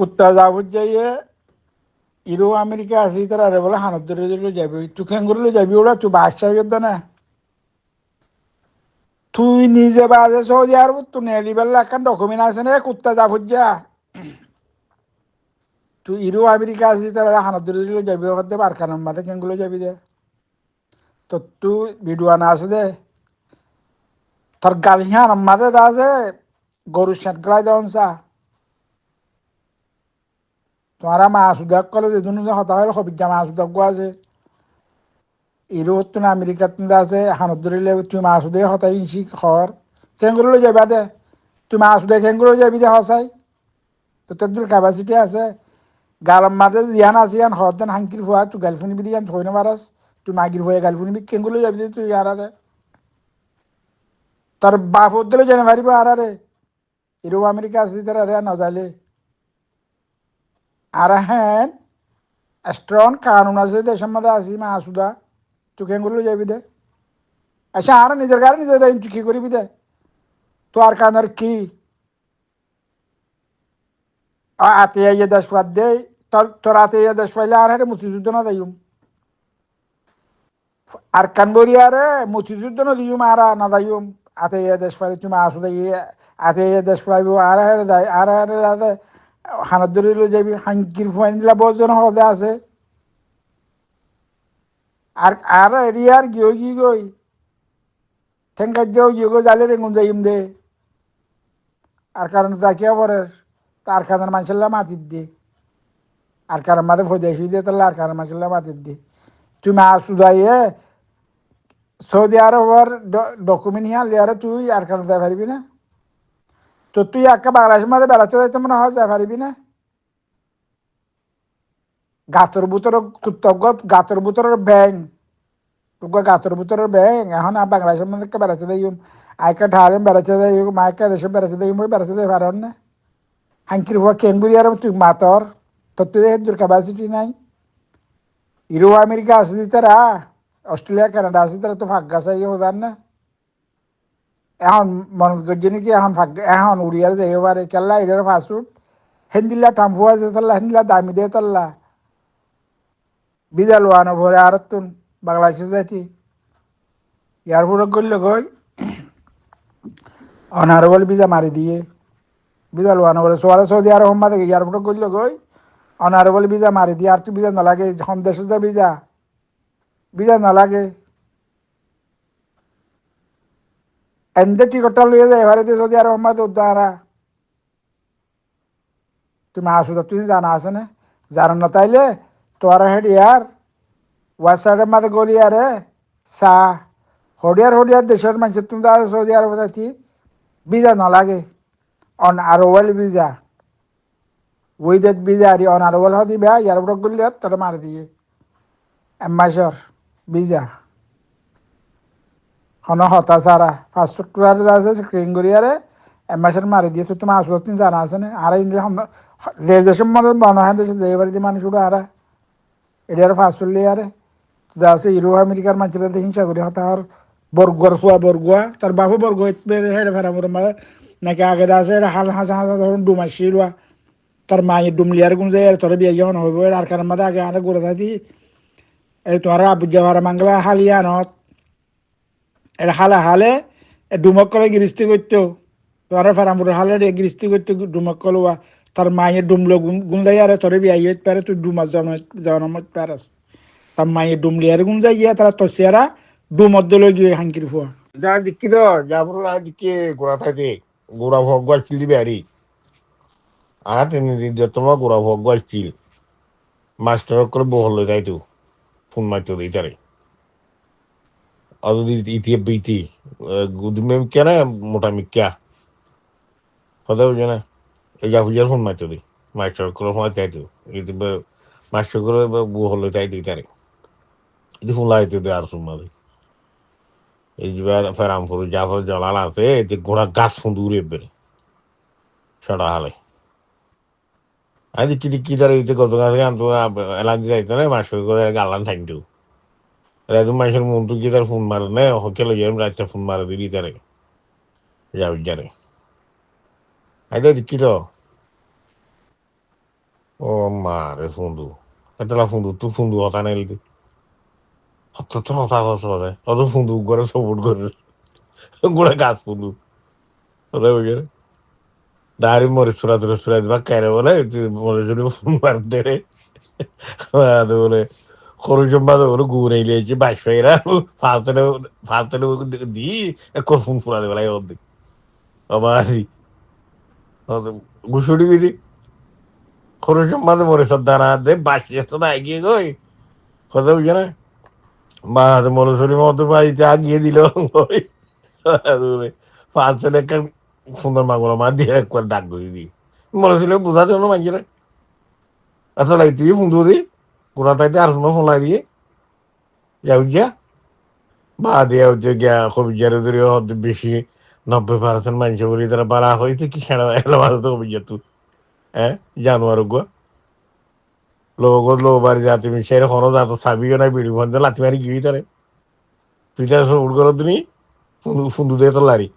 কুত্তা যাবত যাইয়ে ইরো আমেরিকা আসি তারা আরে বলে হানত ধরে দিলে যাবি তুই খেঙ্গুরলে যাবি ওরা তুই বাদশাহ যুদ্ধ না তুই নিজে বাজে সৌদি আরব তুই নেলিবেলা একখান ডকুমেন্ট আছে না কুত্তা যাবত যা তুই ইরো আমেরিকা আসি তারা হানত ধরে দিলে যাবি ওখানে বারখানার মাথে খেঙ্গুলো যাবি দে তো তুই ভিডিও না আছে দে তোর গালি হ্যাঁ মাঝে আছে গরুর শেট গলাই দেওয়ান চা তোমারা মা সুদাক কলে যে দুনো হতা হয় হবিজ্ঞা মা সুদাক আছে ইউরোপ তো আমেরিকাত আছে হানত ধরিলে তুই মা সুদে হতাই ইঞ্চি খর কেঙ্গুলো যাবা দে তুই মা সুদে কেঙ্গুলো যাবি দে হসাই তো তোর ক্যাপাসিটি আছে গালাম মাঝে জিয়ান আছে ইয়ান হতেন হাঙ্কির হওয়া তুই গালফুনি বিদি ইয়ান থই না পারাস তুই মাগির হয়ে গালফুনি বি কেঙ্গুলো যাবি দে তুই আরে তোর বাপ দিলে জেনে পারিব আরে ইউরোপ আমেরিকা আছে তারা রে নজালে আর হ্যাঁ স্ট্রং কানুন আছে দেশের মধ্যে আসি মা সুদা তুই কেঙ্গুলো যাবি দে আচ্ছা আর নিজের গাড়ি নিজে দেয় তুই কি করবি দে তো আর কানার কি আতে ইয়ে দেশ পাত দে তোর আতে ইয়ে দেশ পাইলে আর হেঁটে মুক্তিযুদ্ধ না দিম আর কানবরি আরে মুক্তিযুদ্ধ না দিম আর না দিম আতে ইয়ে দেশ পাইলে তুমি আসো ইয়ে আতে ইয়ে দেশ পাইব আর হেঁটে দেয় আর হেঁটে দাদা হানত ধরে যাবি হাঙ্কির ফাইন দিলা বজন হতে আছে আর আর এরিয়ার গিয়ে গই ঠেঙ্কার যাও গিয়ে গো জালে রেঙ্গুন যাইম দে আর কারণ তাকিয়া পরে আর কারণ মানুষের মাতির দে আর কারণ মাঝে ফজাইছি দিয়ে তাহলে আর কারণ মানুষের মাতির দে তুমি আসুদাইয়ে সৌদি আরবের ডকুমেন্ট হিয়া লিয়ারে তুই আর কারণ যাই পারবি না তো তুই একা বাংলাদেশের মাঝে বেড়াতে যাইতে মনে হয় যাই পারবি না গাতর বুতর কুত্তগত গাতর বুতরের ব্যাং তোকে গাতর বুতরের ব্যাং এখন আর বাংলাদেশের মধ্যে বেড়াতে যাই আইকা ঢালেম বেড়াতে যাই মাইকা দেশে বেড়াতে যাই মই বেড়াতে যাই পারেন না হাঙ্কির হওয়া কেঙ্গুরি আর তুই মাতর তোর তুই তোর ক্যাপাসিটি নাই ইউরোপ আমেরিকা আছে তারা অস্ট্রেলিয়া কানাডা আছে তারা তো ভাগ্য চাই হইবার না এখন মনে করছি নাকি এখন ভাগ্য এখন উড়িয়ার যাই পারে কেল্লা এটার ফাস্টফুড হেন্দিল্লা টাম্পু আছে তাল্লা হেন্দিল্লা দামি দিয়ে তাল্লা বিজা লোয়ানো ভরে আর তুন বাংলাদেশে যাইতি এয়ারপোর্টে করলে গই অনারেবল ভিসা মারি দিয়ে ভিসা লোয়ানো বলে সোয়ারে সৌদি আরব হোম্মা থেকে এয়ারপোর্টে করলে গই অনারেবল ভিসা মারি দিয়ে আর তো ভিসা নালাগে হম দেশে যা ভিসা ভিসা নালাগে এনদে টিকটটা লইয়া যায় এবারে দিয়ে সৌদি আরব হোম্মা তো উদ্ধারা তুমি আসুদা তুই জানা আছে না জানো না তাইলে তোর হেড ইয়ার ওয়েবসাইটের মাঝে গলি আরে সা হডিয়ার দেশের মানুষ তুমি সৌদি আরব যাচ্ছি ভিসা নালাগে অনারেবল ভিসা উইথ ভিসা আর অনারেবল হদি বেয়া এয়ারপোর্ট গলি তোরা মারি দিয়ে এম্বাসর ভিসা হন হতা সারা পাসপোর্ট করার আছে স্ক্রিন করিয়ারে এম্বাসর মারি দিয়ে তো তুমি আসলে তুমি জানা আছে না আর যে দেশের মধ্যে মনে দেশে যে বাড়িতে মানুষ উঠে আর এটার পাসপোর্ট লিয়ে আরে যা আছে ইউরোপ আমেরিকার মানুষের হিংসা করি হতা আর বর্গুয়ার ফুয়া বর্গুয়া তার বাবু বর্গুয়া হেঁটে ফেরা মোর নাকি আগে আছে হাল হাসা হাসা ধরুন ডুমাসি রুয়া তার মায়ে ডুমলিয়ার গুণ যায় তোর বিয়ে যখন হইব আর কারণ মাঝে আগে আরে ঘুরে থাকি এই তোমার আবু যাওয়ার মাংলা হালিয়া নত এটা হালে হালে ডুমক করে গৃষ্টি করতো তোর ফেরামুর হালে গৃষ্টি করতো ডুমক কলোয়া তার মায়ে ডুমলো গুণ দেয় আরে তোর বিয়ে পারে তুই ডুমার জন্মত পারাস তার মায়ে ডুমলিয়ার গুণ যাই গিয়া তারা তসিয়ারা ডুমত দলে গিয়ে হাঙ্কির ফুয়া যা দিকি তো যাবো দিকে গোড়া থাকে গোড়া ভোগ গাছ বাড়ি আর টেনে দিতে তোমার গোড়া ভোগ গাছ মাস্টার করে বহল তাই তো ফোন মারতে দিই তারে অত ইতিয়ে বিতি গুদমে কেন মোটা মিক্যা কথা বুঝে না এই যা বুঝার ফোন মারতে দিই মাস্টার করে ফোন চাই তো মাস্টার করে বহল তাই দিই তারে ಇದು ಫುಲ್ ಆಯ್ತಿದೆ আর সুমারি এই যে ফেরামপুর জাফর জলাল আছে যে গোড়া গাছ সুন্দর বের সারা হালে আমি কি তার ইতে কত গাছ আনতো এলান যাইতো না মাস করে গালান থাকতো একদম মানুষের মন্টু কি তার ফোন মারে না হকে লই যাম রাতটা ফোন মারে দিবি তারে যাও জানে আইতে দেখি তো ও মারে ফুন্দু এতলা ফুন্দু তুই ফুন্দু হতা নাইলি অত তো হতা কস রে অত ফুন্দু করে সপোর্ট করে গোড়া গাছ ফুন্দু কথা বুঝে ডারি মরে সুরাত বা কাইরে বলে মরে চুরি মার দেড়ে ಅದು ಬೋಲೆ খরচম্বাদ ওগুলো ঘুরে লিয়েছে বাইশরা ফালতলে দি করফুন ফুরা দেবে লাই অর্ধেক আবার ঘুষুড়ি বিধি খরচম্বাদ মরে সব দানা দে বাসি এত না এগিয়ে গই কথা বুঝে না মা মরসরি মতো বাড়িতে আগিয়ে দিল ফালতলে একটা সুন্দর মাগুলো মা দিয়ে একবার ডাক ধরে দিই মরসরি বোঝাতে হলো মাঝিরা এত লাইতে ফুন্দু দি গোড়া তাইতে আর সময় ফোন লাই দিয়ে যাও গিয়া বা দেওয়া হচ্ছে গিয়া কবিজারে ধরে হয়তো বেশি 90% মানুষ বলি তারা বাড়া হইতে কি খেলা এলা ভালো তো কবিজা তুই হ্যাঁ জানোয়ার গো লো বাড়ি যাতে মিশাইলে হনো যা তো সাবিও নাই বিড়ি বন্ধ লাতি মারি গিয়ে তারে তুই তার সব উড় করো তুমি ফুন্দু দিয়ে তো লারি